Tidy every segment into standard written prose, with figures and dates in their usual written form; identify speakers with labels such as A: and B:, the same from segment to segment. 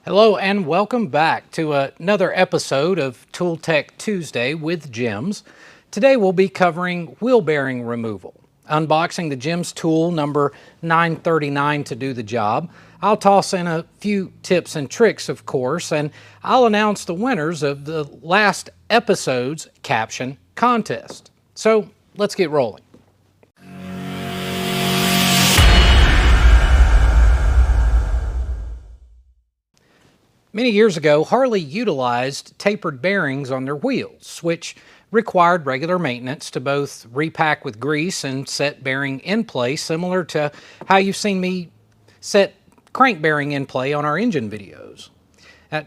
A: Hello and welcome back to another episode of Tool Tech Tuesday with JIMS. Today we'll be covering wheel bearing removal, unboxing the JIMS tool number 939 to do the job. I'll toss in a few tips and tricks, of course, and I'll announce the winners of the last episode's caption contest. So let's get rolling. Many years ago, Harley utilized tapered bearings on their wheels, which required regular maintenance to both repack with grease and set bearing in place, similar to how you've seen me set crank bearing in play on our engine videos.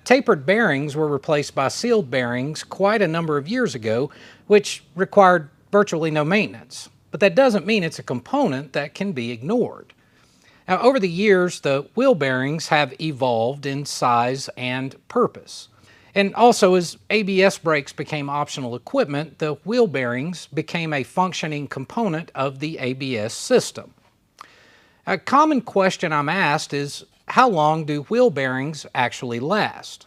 A: Tapered bearings were replaced by sealed bearings quite a number of years ago, which required virtually no maintenance. But that doesn't mean it's a component that can be ignored. Now, over the years, the wheel bearings have evolved in size and purpose. And also, as ABS brakes became optional equipment, the wheel bearings became a functioning component of the ABS system. A common question I'm asked is, how long do wheel bearings actually last?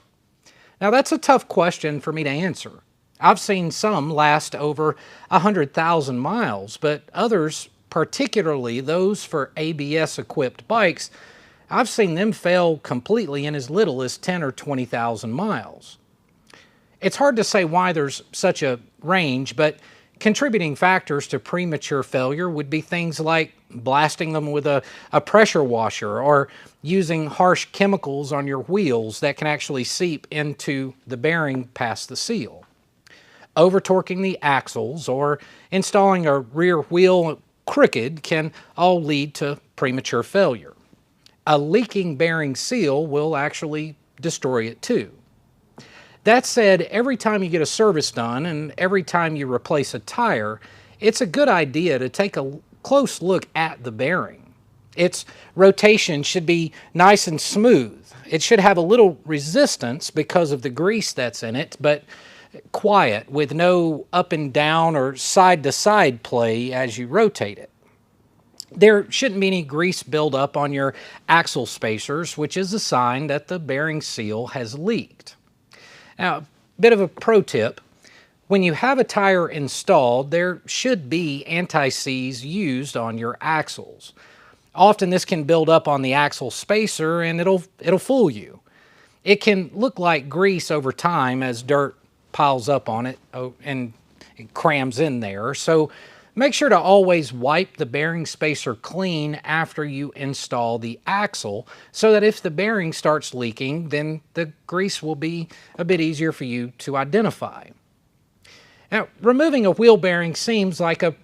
A: Now, that's a tough question for me to answer. I've seen some last over 100,000 miles, but others, particularly those for ABS-equipped bikes, I've seen them fail completely in as little as 10 or 20,000 miles. It's hard to say why there's such a range, but contributing factors to premature failure would be things like blasting them with a pressure washer or using harsh chemicals on your wheels that can actually seep into the bearing past the seal, over-torquing the axles, or installing a rear wheel crooked can all lead to premature failure. A leaking bearing seal will actually destroy it too. That said, every time you get a service done and every time you replace a tire, it's a good idea to take a close look at the bearing. Its rotation should be nice and smooth. It should have a little resistance because of the grease that's in it, but quiet, with no up and down or side to side play as you rotate it. There shouldn't be any grease buildup on your axle spacers, which is a sign that the bearing seal has leaked. Now, a bit of a pro tip: when you have a tire installed, there should be anti-seize used on your axles. Often this can build up on the axle spacer and it'll fool you. It can look like grease over time as dirt piles up on it and it crams in there. So make sure to always wipe the bearing spacer clean after you install the axle, so that if the bearing starts leaking, then the grease will be a bit easier for you to identify. Now, removing a wheel bearing seems like a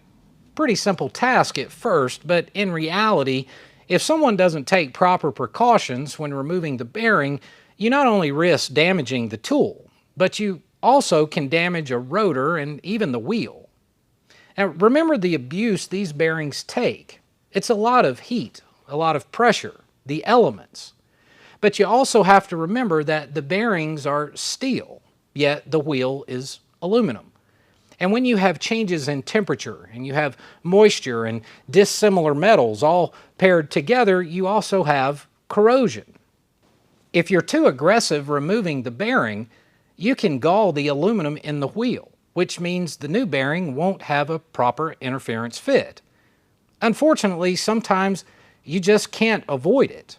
A: pretty simple task at first, but in reality, if someone doesn't take proper precautions when removing the bearing, you not only risk damaging the tool, but you also can damage a rotor and even the wheel. Now, remember the abuse these bearings take. It's a lot of heat, a lot of pressure, the elements. But you also have to remember that the bearings are steel, yet the wheel is aluminum. And when you have changes in temperature and you have moisture and dissimilar metals all paired together, you also have corrosion. If you're too aggressive removing the bearing, you can gall the aluminum in the wheel, which means the new bearing won't have a proper interference fit. Unfortunately, sometimes you just can't avoid it.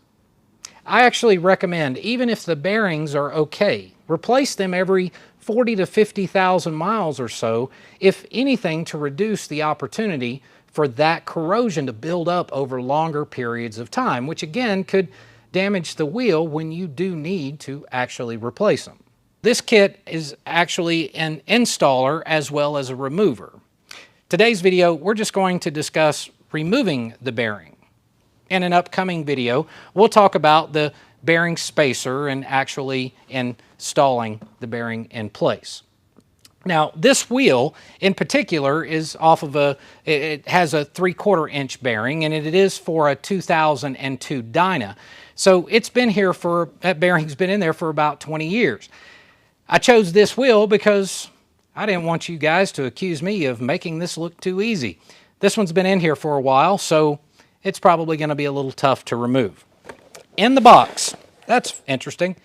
A: I actually recommend, even if the bearings are okay, replace them every 40 to 50,000 miles or so, if anything, to reduce the opportunity for that corrosion to build up over longer periods of time, which again could damage the wheel when you do need to actually replace them. This kit is actually an installer as well as a remover. Today's video, we're just going to discuss removing the bearing. In an upcoming video, we'll talk about the bearing spacer and actually installing the bearing in place. Now, this wheel in particular is off of it has a 3/4 inch bearing, and it is for a 2002 Dyna. So it's been here that bearing's been in there for about 20 years. I chose this wheel because I didn't want you guys to accuse me of making this look too easy. This one's been in here for a while, so it's probably going to be a little tough to remove. In the box, that's interesting.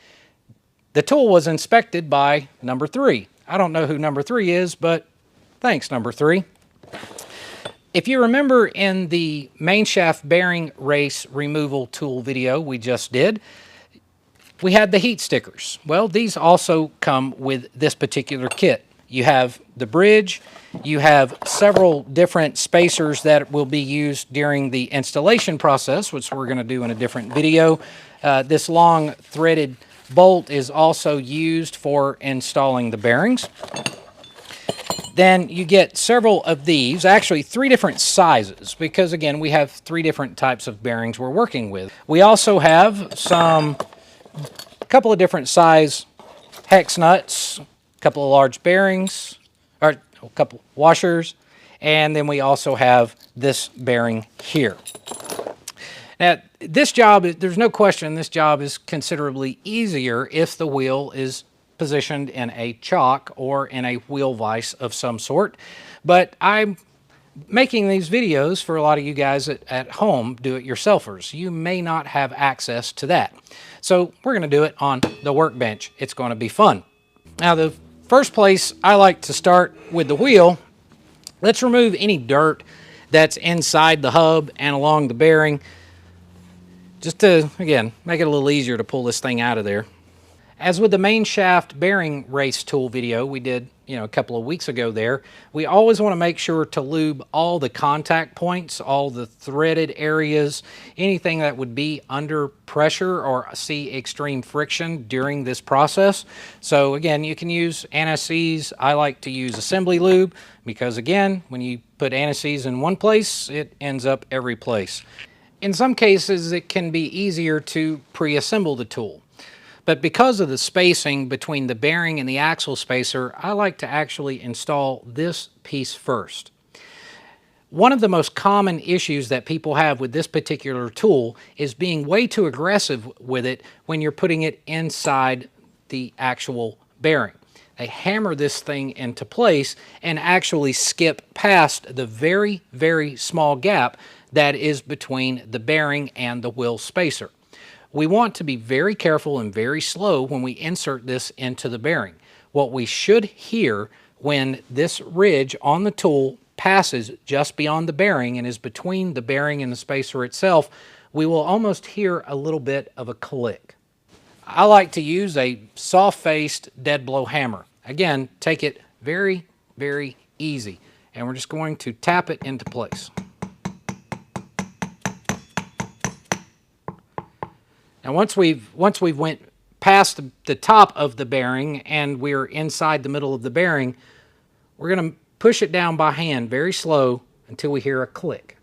A: The tool was inspected by number 3. I don't know who number 3 is, but thanks, number 3. If you remember in the main shaft bearing race removal tool video we just did, we had the heat stickers. Well, these also come with this particular kit. You have the bridge, you have several different spacers that will be used during the installation process, which we're going to do in a different video. This long threaded bolt is also used for installing the bearings. Then you get several of these, actually 3 different sizes, because again, we have 3 different types of bearings we're working with. We also have a couple of different size hex nuts, a couple of large bearings, or a couple washers, and then we also have this bearing here. Now, this job, there's no question, this job is considerably easier if the wheel is positioned in a chock or in a wheel vise of some sort. But I'm making these videos for a lot of you guys at home, do-it-yourselfers. You may not have access to that. So we're going to do it on the workbench. It's going to be fun. Now, the first place I like to start with the wheel, let's remove any dirt that's inside the hub and along the bearing, just to, again, make it a little easier to pull this thing out of there. As with the main shaft bearing race tool video we did, a couple of weeks ago there, we always want to make sure to lube all the contact points, all the threaded areas, anything that would be under pressure or see extreme friction during this process. So again, you can use anti-seize. I like to use assembly lube because again, when you put anti-seize in one place, it ends up every place. In some cases, it can be easier to pre-assemble the tool. But because of the spacing between the bearing and the axle spacer, I like to actually install this piece first. One of the most common issues that people have with this particular tool is being way too aggressive with it when you're putting it inside the actual bearing. They hammer this thing into place and actually skip past the very, very small gap that is between the bearing and the wheel spacer. We want to be very careful and very slow when we insert this into the bearing. What we should hear when this ridge on the tool passes just beyond the bearing and is between the bearing and the spacer itself, we will almost hear a little bit of a click. I like to use a soft-faced dead blow hammer. Again, take it very, very easy, and we're just going to tap it into place. Now once we've went past the top of the bearing and we're inside the middle of the bearing, we're going to push it down by hand very slow until we hear a click.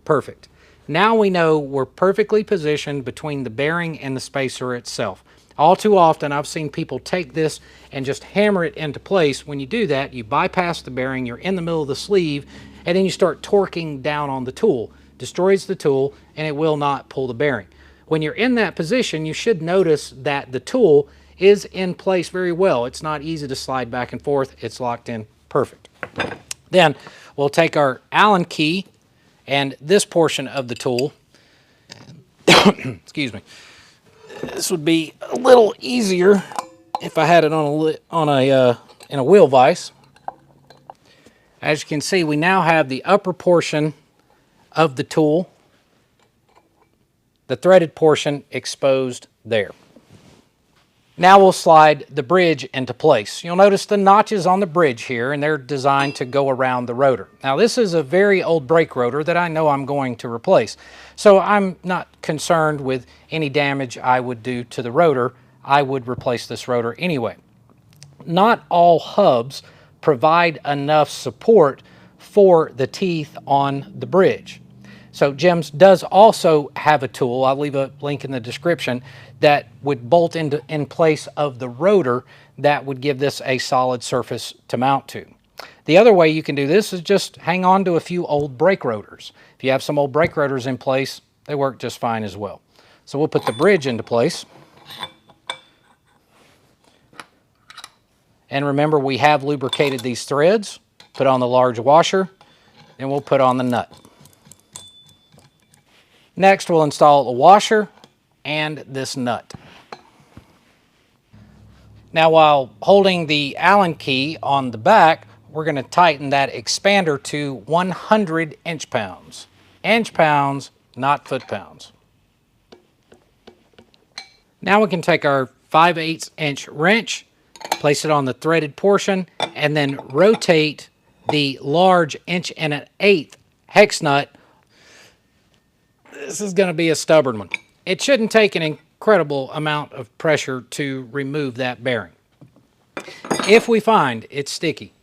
A: Perfect. Now we know we're perfectly positioned between the bearing and the spacer itself. All too often I've seen people take this and just hammer it into place. When you do that, you bypass the bearing, you're in the middle of the sleeve, and then you start torquing down on the tool. Destroys the tool, and it will not pull the bearing. When you're in that position, you should notice that the tool is in place very well. It's not easy to slide back and forth. It's locked in perfect. Then we'll take our Allen key and this portion of the tool. Excuse me. This would be a little easier if I had it in a wheel vise. As you can see, we now have the upper portion of the tool, the threaded portion exposed there. Now we'll slide the bridge into place. You'll notice the notches on the bridge here, and they're designed to go around the rotor. Now this is a very old brake rotor that I know I'm going to replace. So I'm not concerned with any damage I would do to the rotor. I would replace this rotor anyway. Not all hubs provide enough support for the teeth on the bridge. So JIMS does also have a tool, I'll leave a link in the description, that would bolt in place of the rotor that would give this a solid surface to mount to. The other way you can do this is just hang on to a few old brake rotors. If you have some old brake rotors in place, they work just fine as well. So we'll put the bridge into place. And remember, we have lubricated these threads. Put on the large washer, and we'll put on the nut. Next, we'll install a washer and this nut. Now, while holding the Allen key on the back, we're going to tighten that expander to 100 inch-pounds. Inch-pounds, not foot-pounds. Now we can take our 5/8 inch wrench, place it on the threaded portion, and then rotate the large 1 1/8 hex nut. This is going to be a stubborn one. It shouldn't take an incredible amount of pressure to remove that bearing. If we find it's sticky,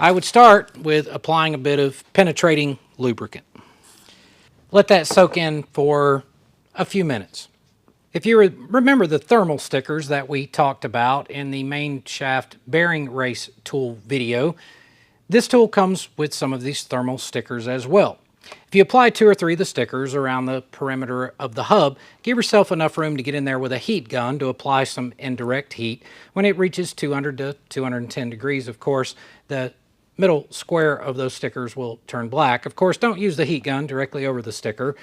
A: I would start with applying a bit of penetrating lubricant. Let that soak in for a few minutes. If you remember the thermal stickers that we talked about in the main shaft bearing race tool video, this tool comes with some of these thermal stickers as well. If you apply 2 or 3 of the stickers around the perimeter of the hub, give yourself enough room to get in there with a heat gun to apply some indirect heat. When it reaches 200 to 210 degrees, of course, the middle square of those stickers will turn black. Of course, don't use the heat gun directly over the sticker.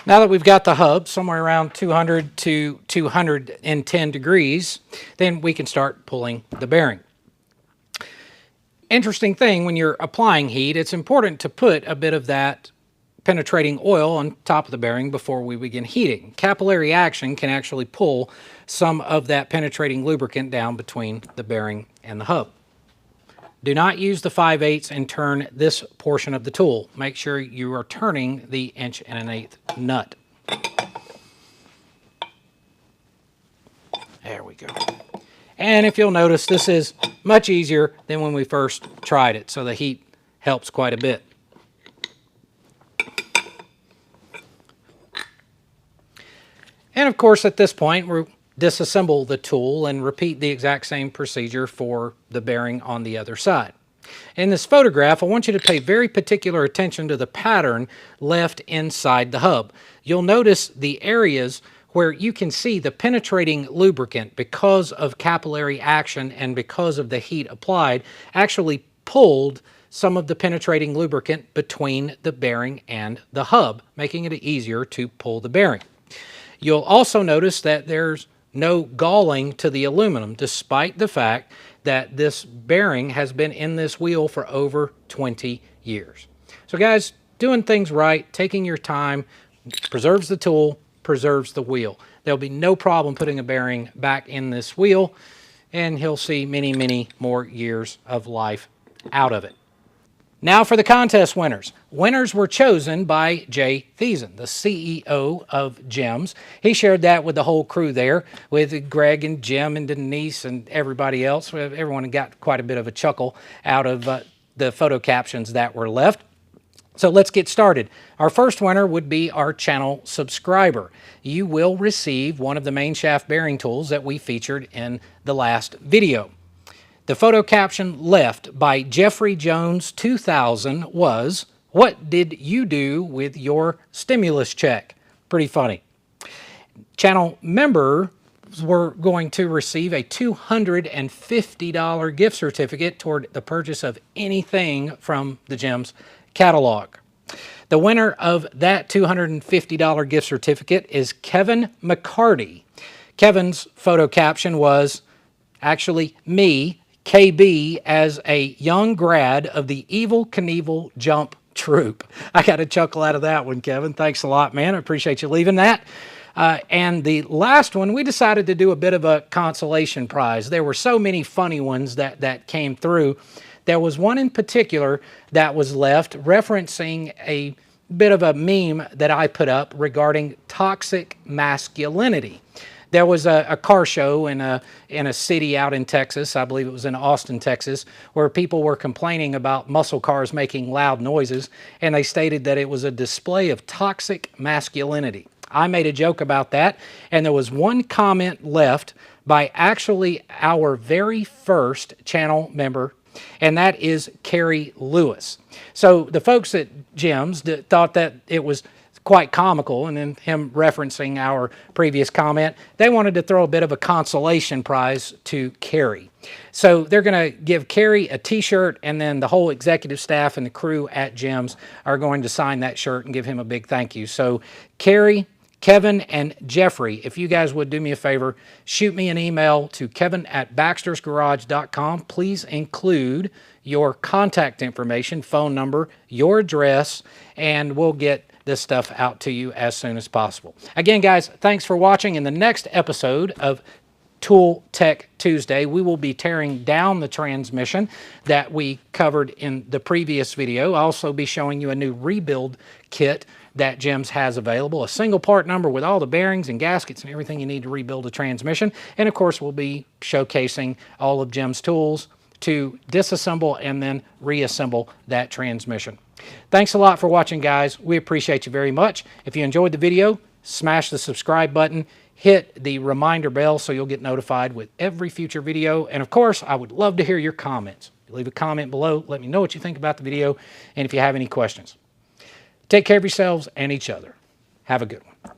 A: Now that we've got the hub somewhere around 200 to 210 degrees, then we can start pulling the bearing. Interesting thing, when you're applying heat, it's important to put a bit of that penetrating oil on top of the bearing before we begin heating. Capillary action can actually pull some of that penetrating lubricant down between the bearing and the hub. Do not use the 5/8 and turn this portion of the tool. Make sure you are turning the 1 1/8 nut. There we go. And if you'll notice, this is much easier than when we first tried it, so the heat helps quite a bit. And of course, at this point, we'll disassemble the tool and repeat the exact same procedure for the bearing on the other side. In this photograph, I want you to pay very particular attention to the pattern left inside the hub. You'll notice the areas where you can see the penetrating lubricant, because of capillary action and because of the heat applied, actually pulled some of the penetrating lubricant between the bearing and the hub, making it easier to pull the bearing. You'll also notice that there's no galling to the aluminum, despite the fact that this bearing has been in this wheel for over 20 years. So guys, doing things right, taking your time, preserves the tool, preserves the wheel. There'll be no problem putting a bearing back in this wheel, and he'll see many, many more years of life out of it. Now for the contest winners. Winners were chosen by Jay Thiessen, the CEO of JIMS. He shared that with the whole crew there, with Greg and Jim and Denise and everybody else. Everyone got quite a bit of a chuckle out of the photo captions that were left. So let's get started. Our first winner would be our channel subscriber. You will receive one of the main shaft bearing tools that we featured in the last video. The photo caption left by Jeffrey Jones 2000 was, "What did you do with your stimulus check?" Pretty funny. Channel members were going to receive a $250 gift certificate toward the purchase of anything from the JIMS catalog. The winner of that $250 gift certificate is Kevin McCarty. Kevin's photo caption was actually me, KB, as a young grad of the Evel Knievel Jump Troop. I got a chuckle out of that one, Kevin. Thanks a lot, man. I appreciate you leaving that. And the last one, we decided to do a bit of a consolation prize. There were so many funny ones that came through. There was one in particular that was left referencing a bit of a meme that I put up regarding toxic masculinity. There was a car show in a city out in Texas, I believe it was in Austin, Texas, where people were complaining about muscle cars making loud noises, and they stated that it was a display of toxic masculinity. I made a joke about that, and there was one comment left by actually our very first channel member, and that is Carrie Lewis. So the folks at JIMS thought that it was quite comical, and then him referencing our previous comment, they wanted to throw a bit of a consolation prize to Carrie. So they're going to give Carrie a t-shirt, and then the whole executive staff and the crew at JIMS are going to sign that shirt and give him a big thank you. So Carrie, Kevin, and Jeffrey, if you guys would do me a favor, shoot me an email to kevin@baxtersgarage.com. Please include your contact information, phone number, your address, and we'll get this stuff out to you as soon as possible. Again, guys, thanks for watching. In the next episode of Tool Tech Tuesday, we will be tearing down the transmission that we covered in the previous video. I'll also be showing you a new rebuild kit that JIMS has available, a single part number with all the bearings and gaskets and everything you need to rebuild a transmission. And of course, we'll be showcasing all of JIMS tools to disassemble and then reassemble that transmission. Thanks a lot for watching, guys. We appreciate you very much. If you enjoyed the video, smash the subscribe button, hit the reminder bell so you'll get notified with every future video. And of course, I would love to hear your comments. Leave a comment below. Let me know what you think about the video and if you have any questions. Take care of yourselves and each other. Have a good one.